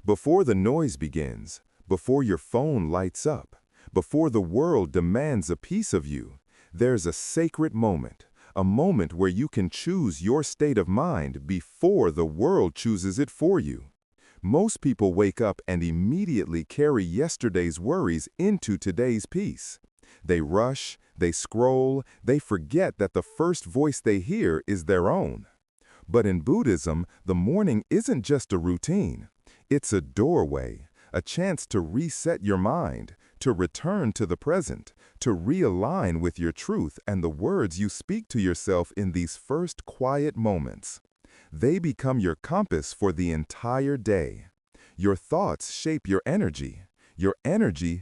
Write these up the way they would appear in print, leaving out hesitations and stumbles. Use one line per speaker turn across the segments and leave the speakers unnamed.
Before the noise begins, before your phone lights up, before the world demands a piece of you, there's a sacred moment, a moment where you can choose your state of mind before the world chooses it for you. Most people wake up and immediately carry yesterday's worries into today's peace. They rush, they scroll, they forget that the first voice they hear is their own. But in Buddhism, the morning isn't just a routine. It's a doorway, a chance to reset your mind, to return to the present, to realign with your truth and the words you speak to yourself in these first quiet moments. They become your compass for the entire day. Your thoughts shape your energy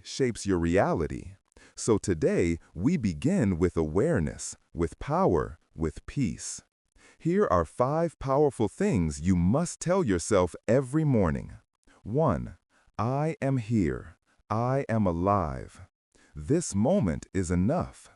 shapes your reality. So today, we begin with awareness, with power, with peace. Here are 5 powerful things you must tell yourself every morning. 1. I am here. I am alive. This moment is enough.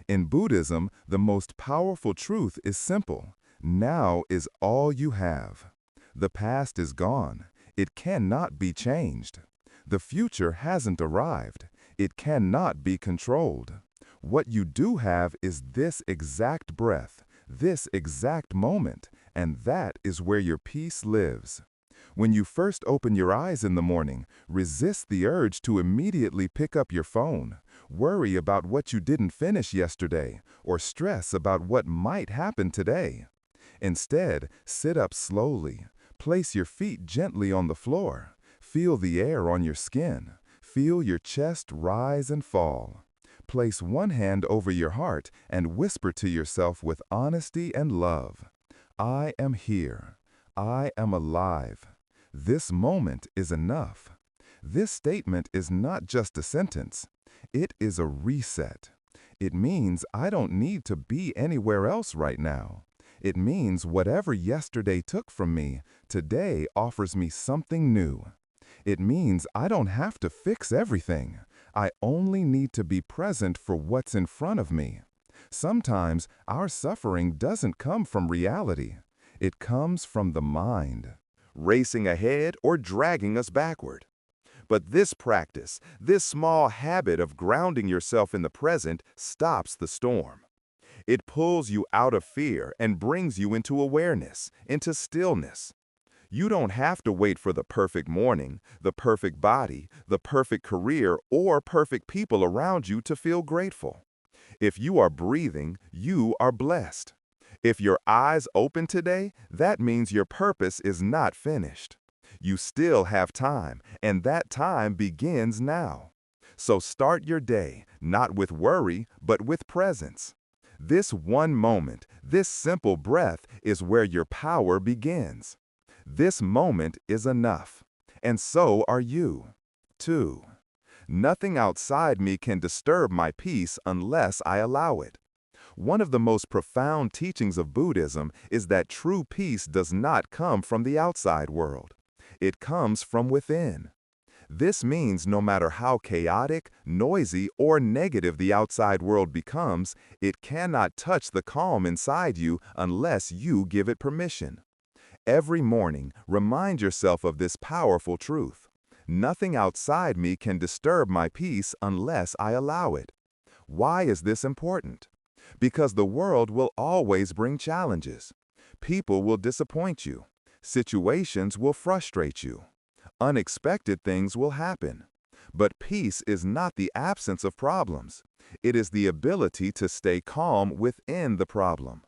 In Buddhism, the most powerful truth is simple. Now is all you have. The past is gone. It cannot be changed. The future hasn't arrived. It cannot be controlled. What you do have is this exact breath, this exact moment, and that is where your peace lives. When you first open your eyes in the morning, resist the urge to immediately pick up your phone, worry about what you didn't finish yesterday, or stress about what might happen today. Instead, sit up slowly, place your feet gently on the floor, feel the air on your skin, feel your chest rise and fall. Place one hand over your heart and whisper to yourself with honesty and love. I am here. I am alive. This moment is enough. This statement is not just a sentence. It is a reset. It means I don't need to be anywhere else right now. It means whatever yesterday took from me, today offers me something new. It means I don't have to fix everything. I only need to be present for what's in front of me. Sometimes our suffering doesn't come from reality. It comes from the mind, racing ahead or dragging us backward. But this practice, this small habit of grounding yourself in the present, stops the storm. It pulls you out of fear and brings you into awareness, into stillness. You don't have to wait for the perfect morning, the perfect body, the perfect career, or perfect people around you to feel grateful. If you are breathing, you are blessed. If your eyes open today, that means your purpose is not finished. You still have time, and that time begins now. So start your day, not with worry, but with presence. This one moment, this simple breath, is where your power begins. This moment is enough, and so are you. 2. Nothing outside me can disturb my peace unless I allow it. One of the most profound teachings of Buddhism is that true peace does not come from the outside world. It comes from within. This means no matter how chaotic, noisy, or negative the outside world becomes, it cannot touch the calm inside you unless you give it permission. Every morning, remind yourself of this powerful truth. Nothing outside me can disturb my peace unless I allow it. Why is this important? Because the world will always bring challenges. People will disappoint you. Situations will frustrate you. Unexpected things will happen. But peace is not the absence of problems. It is the ability to stay calm within the problem.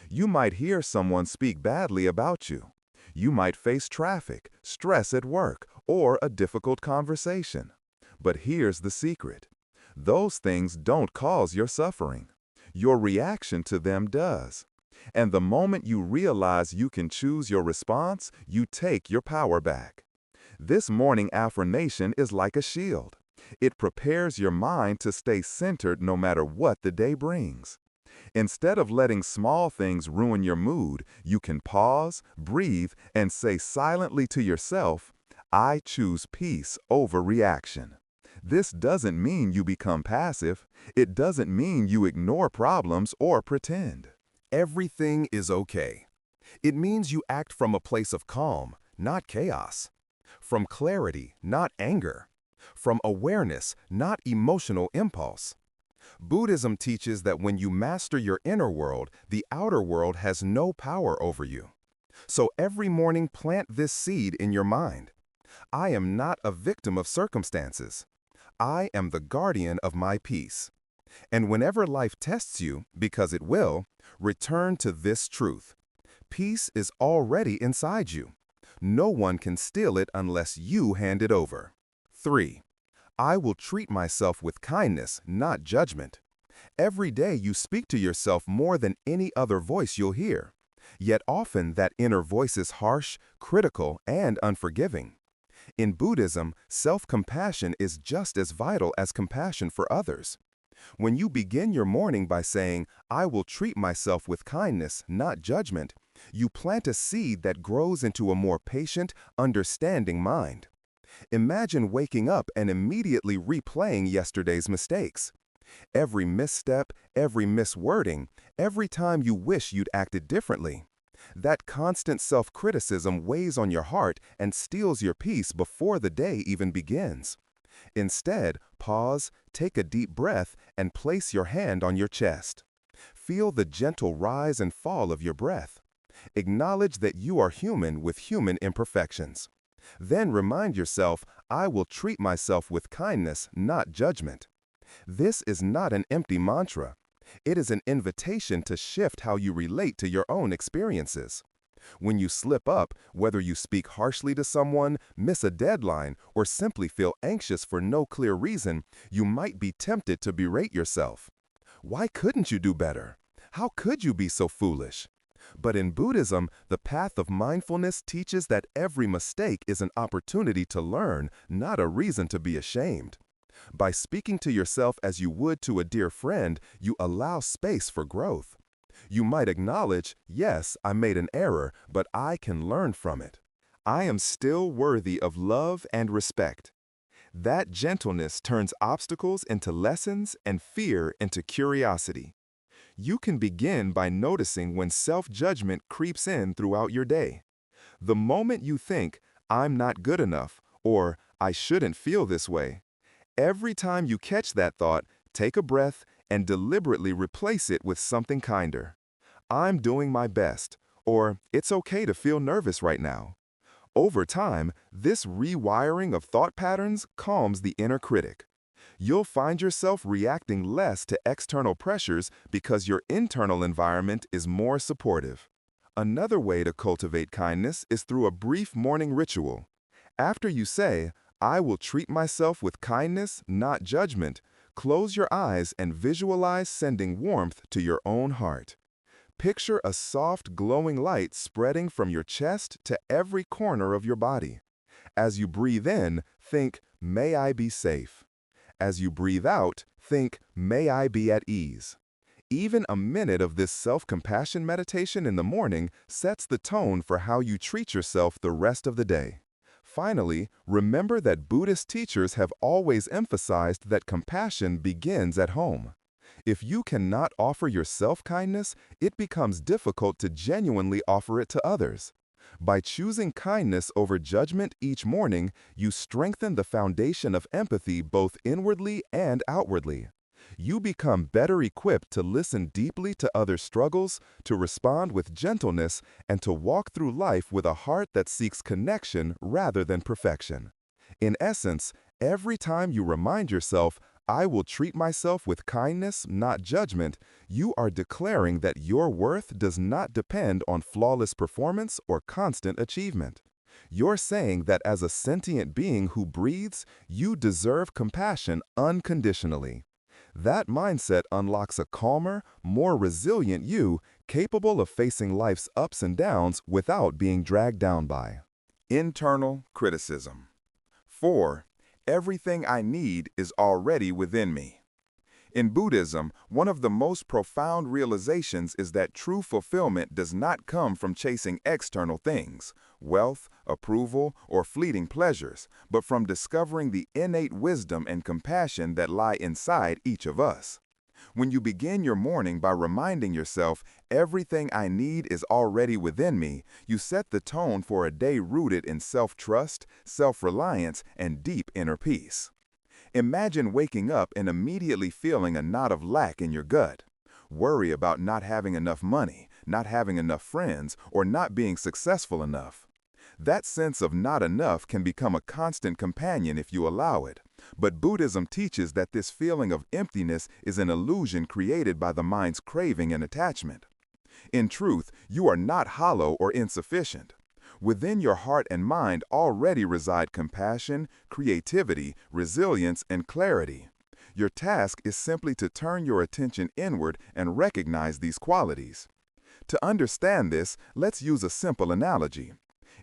You might hear someone speak badly about you. You might face traffic, stress at work, or a difficult conversation. But here's the secret. Those things don't cause your suffering. Your reaction to them does. And the moment you realize you can choose your response, you take your power back. This morning affirmation is like a shield. It prepares your mind to stay centered no matter what the day brings. Instead of letting small things ruin your mood, you can pause, breathe, and say silently to yourself, I choose peace over reaction. This doesn't mean you become passive. It doesn't mean you ignore problems or pretend. Everything is okay. It means you act from a place of calm, not chaos. from clarity, not anger, from awareness, not emotional impulse. Buddhism teaches that when you master your inner world, the outer world has no power over you. So every morning plant this seed in your mind. I am not a victim of circumstances. I am the guardian of my peace. And whenever life tests you, because it will, return to this truth. Peace is already inside you. No one can steal it unless you hand it over. 3. I will treat myself with kindness, not judgment. Every day you speak to yourself more than any other voice you'll hear. Yet often that inner voice is harsh, critical, and unforgiving. In Buddhism, self-compassion is just as vital as compassion for others. When you begin your morning by saying, I will treat myself with kindness, not judgment, you plant a seed that grows into a more patient, understanding mind. Imagine waking up and immediately replaying yesterday's mistakes. Every misstep, every miswording, every time you wish you'd acted differently. That constant self-criticism weighs on your heart and steals your peace before the day even begins. Instead, pause, take a deep breath, and place your hand on your chest. Feel the gentle rise and fall of your breath. Acknowledge that you are human with human imperfections. Then remind yourself, I will treat myself with kindness, not judgment. This is not an empty mantra. It is an invitation to shift how you relate to your own experiences. When you slip up, whether you speak harshly to someone, miss a deadline, or simply feel anxious for no clear reason, you might be tempted to berate yourself. Why couldn't you do better? How could you be so foolish? But in Buddhism, the path of mindfulness teaches that every mistake is an opportunity to learn, not a reason to be ashamed. By speaking to yourself as you would to a dear friend, you allow space for growth. You might acknowledge, yes, I made an error, but I can learn from it. I am still worthy of love and respect. That gentleness turns obstacles into lessons and fear into curiosity. You can begin by noticing when self-judgment creeps in throughout your day. The moment you think, I'm not good enough, or I shouldn't feel this way, every time you catch that thought, take a breath and deliberately replace it with something kinder. I'm doing my best, or it's okay to feel nervous right now. Over time, this rewiring of thought patterns calms the inner critic. You'll find yourself reacting less to external pressures because your internal environment is more supportive. Another way to cultivate kindness is through a brief morning ritual. After you say, I will treat myself with kindness, not judgment, close your eyes and visualize sending warmth to your own heart. Picture a soft, glowing light spreading from your chest to every corner of your body. As you breathe in, think, may I be safe. As you breathe out, think, may I be at ease. Even a minute of this self-compassion meditation in the morning sets the tone for how you treat yourself the rest of the day. Finally, remember that Buddhist teachers have always emphasized that compassion begins at home. If you cannot offer yourself kindness, it becomes difficult to genuinely offer it to others. By choosing kindness over judgment each morning, you strengthen the foundation of empathy both inwardly and outwardly. You become better equipped to listen deeply to others' struggles, to respond with gentleness, and to walk through life with a heart that seeks connection rather than perfection. In essence, every time you remind yourself, I will treat myself with kindness, not judgment, you are declaring that your worth does not depend on flawless performance or constant achievement. You're saying that as a sentient being who breathes, you deserve compassion unconditionally. That mindset unlocks a calmer, more resilient you, capable of facing life's ups and downs without being dragged down by. Internal criticism. 4. Everything I need is already within me. In Buddhism, one of the most profound realizations is that true fulfillment does not come from chasing external things, wealth, approval, or fleeting pleasures, but from discovering the innate wisdom and compassion that lie inside each of us. When you begin your morning by reminding yourself, everything I need is already within me, you set the tone for a day rooted in self-trust, self-reliance, and deep inner peace. Imagine waking up and immediately feeling a knot of lack in your gut. Worry about not having enough money, not having enough friends, or not being successful enough. That sense of not enough can become a constant companion if you allow it. But Buddhism teaches that this feeling of emptiness is an illusion created by the mind's craving and attachment. In truth, you are not hollow or insufficient. Within your heart and mind already reside compassion, creativity, resilience, and clarity. Your task is simply to turn your attention inward and recognize these qualities. To understand this, let's use a simple analogy.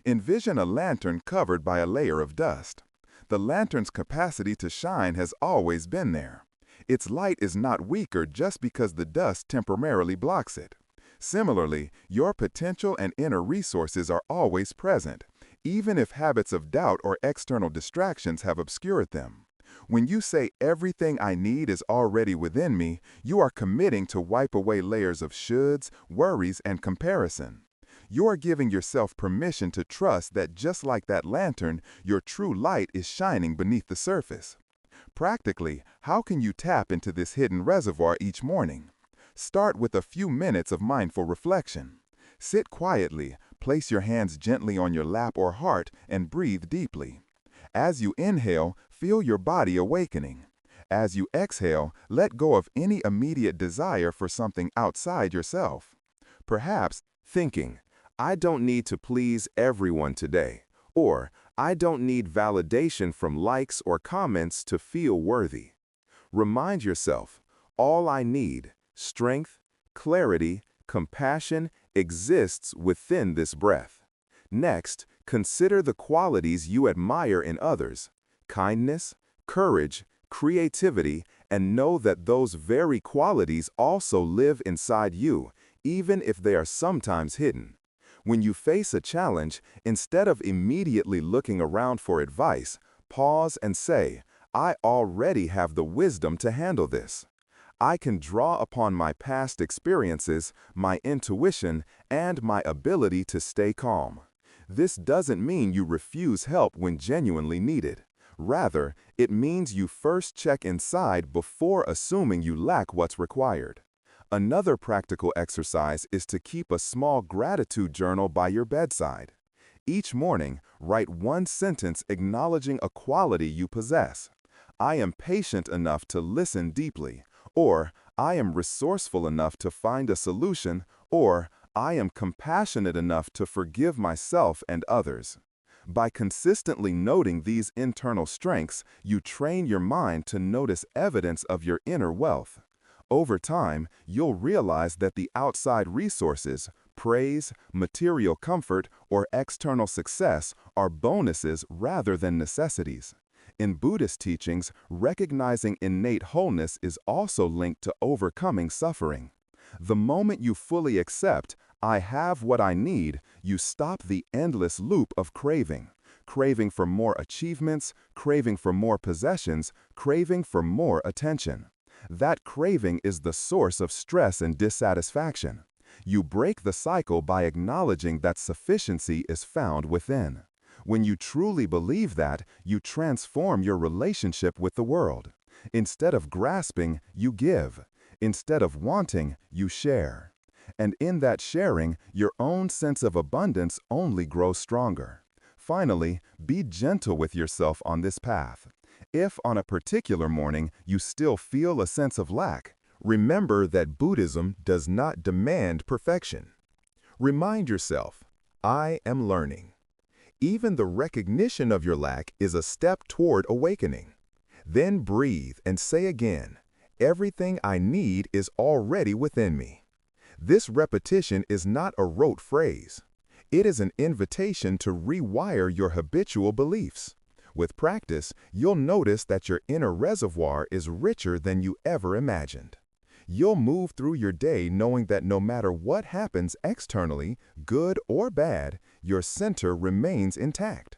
Envision a lantern covered by a layer of dust. The lantern's capacity to shine has always been there. Its light is not weaker just because the dust temporarily blocks it. Similarly, your potential and inner resources are always present, even if habits of doubt or external distractions have obscured them. When you say everything I need is already within me, you are committing to wipe away layers of shoulds, worries, and comparison. You are giving yourself permission to trust that just like that lantern, your true light is shining beneath the surface. Practically, how can you tap into this hidden reservoir each morning? Start with a few minutes of mindful reflection. Sit quietly, place your hands gently on your lap or heart, and breathe deeply. As you inhale, feel your body awakening. As you exhale, let go of any immediate desire for something outside yourself. Perhaps thinking, I don't need to please everyone today, or I don't need validation from likes or comments to feel worthy. Remind yourself, all I need, strength, clarity, compassion, exists within this breath. Next, consider the qualities you admire in others, kindness, courage, creativity, and know that those very qualities also live inside you, even if they are sometimes hidden. When you face a challenge, instead of immediately looking around for advice, pause and say, I already have the wisdom to handle this. I can draw upon my past experiences, my intuition, and my ability to stay calm. This doesn't mean you refuse help when genuinely needed. Rather, it means you first check inside before assuming you lack what's required. Another practical exercise is to keep a small gratitude journal by your bedside. Each morning, write one sentence acknowledging a quality you possess. I am patient enough to listen deeply, or I am resourceful enough to find a solution, or I am compassionate enough to forgive myself and others. By consistently noting these internal strengths, you train your mind to notice evidence of your inner wealth. Over time, you'll realize that the outside resources, praise, material comfort, or external success are bonuses rather than necessities. In Buddhist teachings, recognizing innate wholeness is also linked to overcoming suffering. The moment you fully accept, I have what I need, you stop the endless loop of craving. Craving for more achievements, craving for more possessions, craving for more attention. That craving is the source of stress and dissatisfaction. You break the cycle by acknowledging that sufficiency is found within. When you truly believe that, you transform your relationship with the world. Instead of grasping, you give. Instead of wanting, you share. And in that sharing, your own sense of abundance only grows stronger. Finally, be gentle with yourself on this path. If on a particular morning you still feel a sense of lack, remember that Buddhism does not demand perfection. Remind yourself, I am learning. Even the recognition of your lack is a step toward awakening. Then breathe and say again, everything I need is already within me. This repetition is not a rote phrase. It is an invitation to rewire your habitual beliefs. With practice, you'll notice that your inner reservoir is richer than you ever imagined. You'll move through your day knowing that no matter what happens externally, good or bad, your center remains intact.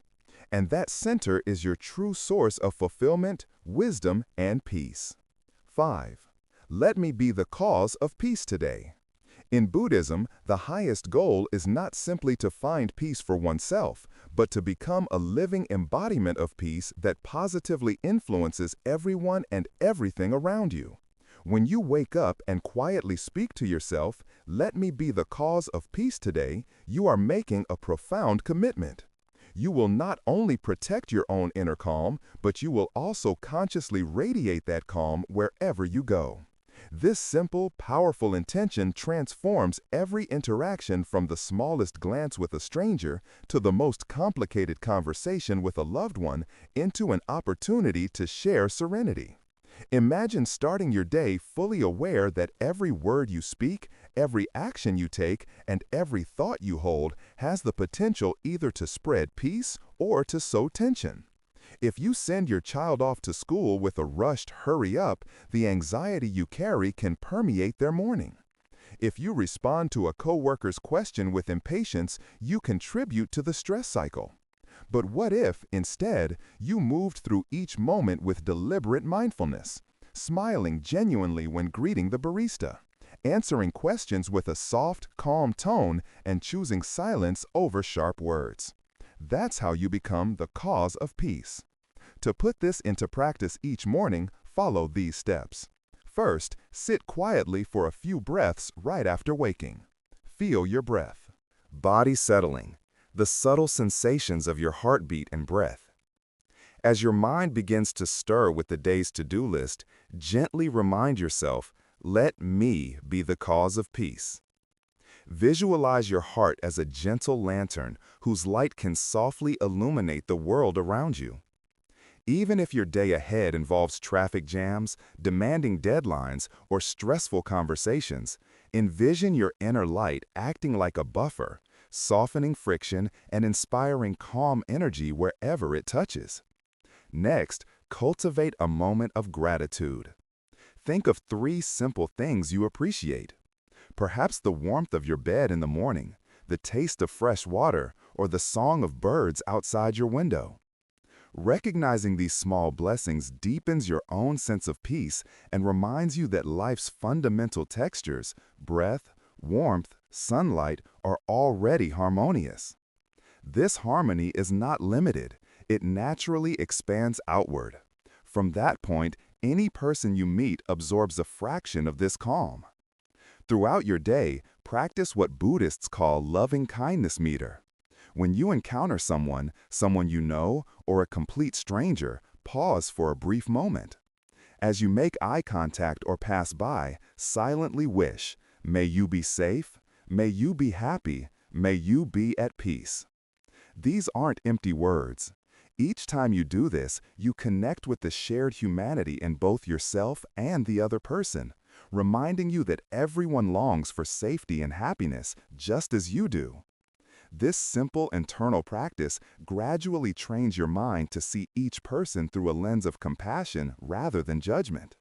And that center is your true source of fulfillment, wisdom, and peace. 5. Let me be the cause of peace today. In Buddhism, the highest goal is not simply to find peace for oneself, but to become a living embodiment of peace that positively influences everyone and everything around you. When you wake up and quietly speak to yourself, "Let me be the cause of peace today," you are making a profound commitment. You will not only protect your own inner calm, but you will also consciously radiate that calm wherever you go. This simple, powerful intention transforms every interaction, from the smallest glance with a stranger to the most complicated conversation with a loved one, into an opportunity to share serenity. Imagine starting your day fully aware that every word you speak, every action you take, and every thought you hold has the potential either to spread peace or to sow tension. If you send your child off to school with a rushed "hurry up," the anxiety you carry can permeate their morning. If you respond to a coworker's question with impatience, you contribute to the stress cycle. But what if, instead, you moved through each moment with deliberate mindfulness, smiling genuinely when greeting the barista, answering questions with a soft, calm tone, and choosing silence over sharp words? That's how you become the cause of peace. To put this into practice each morning, follow these steps. First, sit quietly for a few breaths right after waking. Feel your breath. Body settling, the subtle sensations of your heartbeat and breath. As your mind begins to stir with the day's to-do list, gently remind yourself, "Let me be the cause of peace." Visualize your heart as a gentle lantern whose light can softly illuminate the world around you. Even if your day ahead involves traffic jams, demanding deadlines, or stressful conversations, envision your inner light acting like a buffer, softening friction and inspiring calm energy wherever it touches. Next, cultivate a moment of gratitude. Think of 3 simple things you appreciate. Perhaps the warmth of your bed in the morning, the taste of fresh water, or the song of birds outside your window. Recognizing these small blessings deepens your own sense of peace and reminds you that life's fundamental textures, breath, warmth, sunlight, are already harmonious. This harmony is not limited. It naturally expands outward. From that point, any person you meet absorbs a fraction of this calm. Throughout your day, practice what Buddhists call loving-kindness meter. When you encounter someone you know, or a complete stranger, pause for a brief moment. As you make eye contact or pass by, silently wish, "May you be safe, may you be happy, may you be at peace." These aren't empty words. Each time you do this, you connect with the shared humanity in both yourself and the other person, reminding you that everyone longs for safety and happiness just as you do. This simple internal practice gradually trains your mind to see each person through a lens of compassion rather than judgment.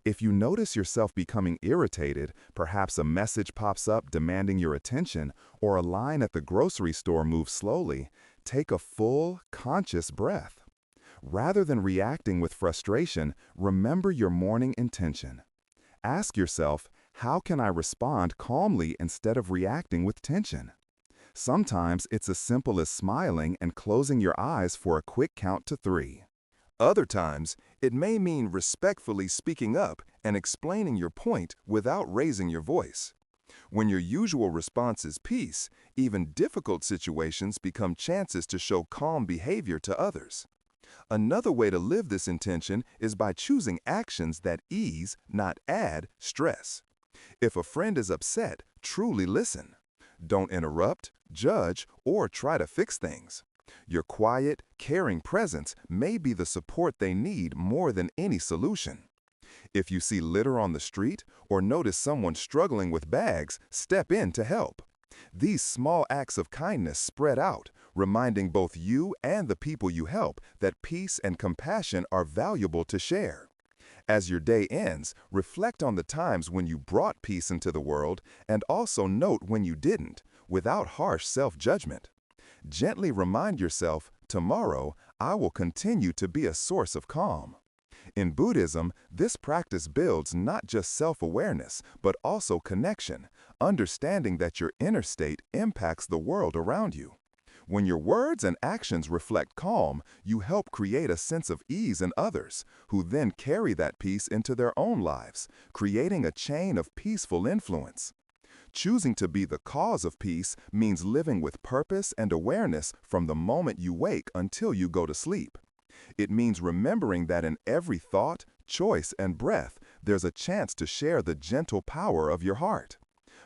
If you notice yourself becoming irritated, perhaps a message pops up demanding your attention, or a line at the grocery store moves slowly, take a full, conscious breath. Rather than reacting with frustration, remember your morning intention. Ask yourself, "How can I respond calmly instead of reacting with tension?" Sometimes it's as simple as smiling and closing your eyes for a quick count to 3. Other times, it may mean respectfully speaking up and explaining your point without raising your voice. When your usual response is peace, even difficult situations become chances to show calm behavior to others. Another way to live this intention is by choosing actions that ease, not add, stress. If a friend is upset, truly listen. Don't interrupt, judge, or try to fix things. Your quiet, caring presence may be the support they need more than any solution. If you see litter on the street or notice someone struggling with bags, step in to help. These small acts of kindness spread out, reminding both you and the people you help that peace and compassion are valuable to share. As your day ends, reflect on the times when you brought peace into the world and also note when you didn't, without harsh self-judgment. Gently remind yourself, "Tomorrow, I will continue to be a source of calm." In Buddhism, this practice builds not just self-awareness, but also connection, understanding that your inner state impacts the world around you. When your words and actions reflect calm, you help create a sense of ease in others, who then carry that peace into their own lives, creating a chain of peaceful influence. Choosing to be the cause of peace means living with purpose and awareness from the moment you wake until you go to sleep. It means remembering that in every thought, choice, and breath, there's a chance to share the gentle power of your heart.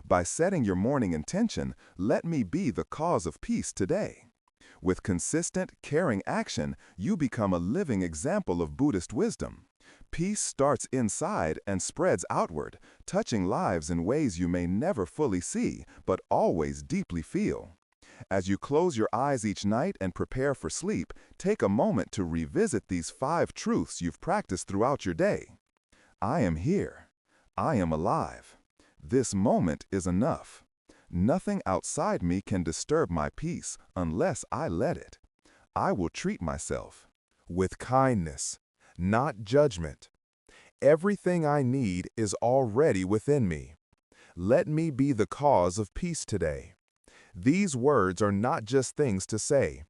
By setting your morning intention, let me be the cause of peace today. With consistent, caring action, you become a living example of Buddhist wisdom. Peace starts inside and spreads outward, touching lives in ways you may never fully see, but always deeply feel. As you close your eyes each night and prepare for sleep, take a moment to revisit these 5 truths you've practiced throughout your day. I am here. I am alive. This moment is enough. Nothing outside me can disturb my peace unless I let it. I will treat myself with kindness, not judgment. Everything I need is already within me. Let me be the cause of peace today. These words are not just things to say.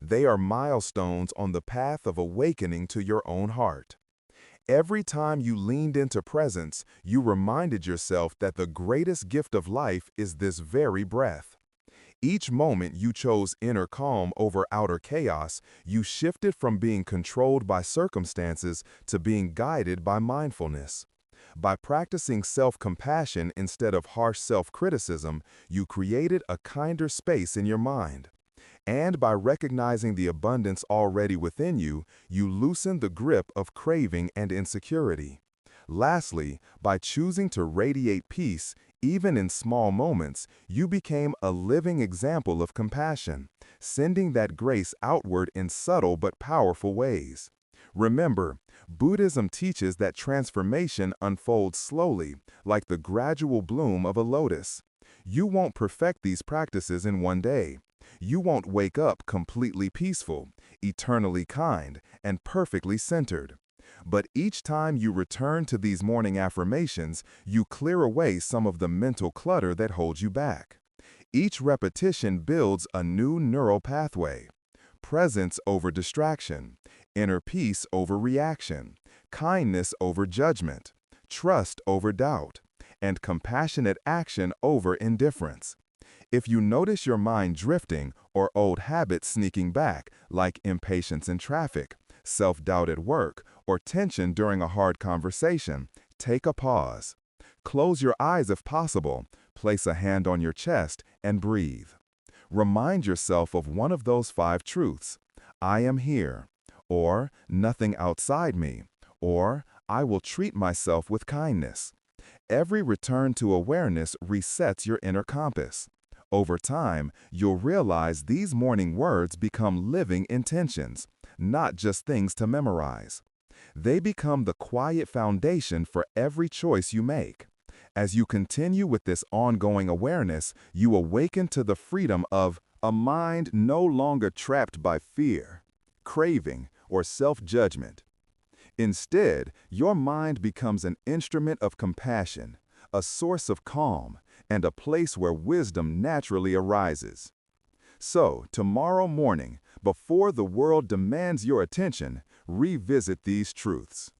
They are milestones on the path of awakening to your own heart. Every time you leaned into presence, you reminded yourself that the greatest gift of life is this very breath. Each moment you chose inner calm over outer chaos, you shifted from being controlled by circumstances to being guided by mindfulness. By practicing self-compassion instead of harsh self-criticism, you created a kinder space in your mind. And by recognizing the abundance already within you, you loosen the grip of craving and insecurity. Lastly, by choosing to radiate peace, even in small moments, you became a living example of compassion, sending that grace outward in subtle but powerful ways. Remember, Buddhism teaches that transformation unfolds slowly, like the gradual bloom of a lotus. You won't perfect these practices in one day. You won't wake up completely peaceful, eternally kind, and perfectly centered. But each time you return to these morning affirmations, you clear away some of the mental clutter that holds you back. Each repetition builds a new neural pathway. Presence over distraction, inner peace over reaction, kindness over judgment, trust over doubt, and compassionate action over indifference. If you notice your mind drifting or old habits sneaking back, like impatience in traffic, self-doubt at work, or tension during a hard conversation, take a pause. Close your eyes if possible, place a hand on your chest, and breathe. Remind yourself of one of those 5 truths. I am here, or nothing outside me, or I will treat myself with kindness. Every return to awareness resets your inner compass. Over time, you'll realize these morning words become living intentions, not just things to memorize. They become the quiet foundation for every choice you make. As you continue with this ongoing awareness, you awaken to the freedom of a mind no longer trapped by fear, craving, or self-judgment. Instead, your mind becomes an instrument of compassion, a source of calm, and a place where wisdom naturally arises. So, tomorrow morning, before the world demands your attention, revisit these truths.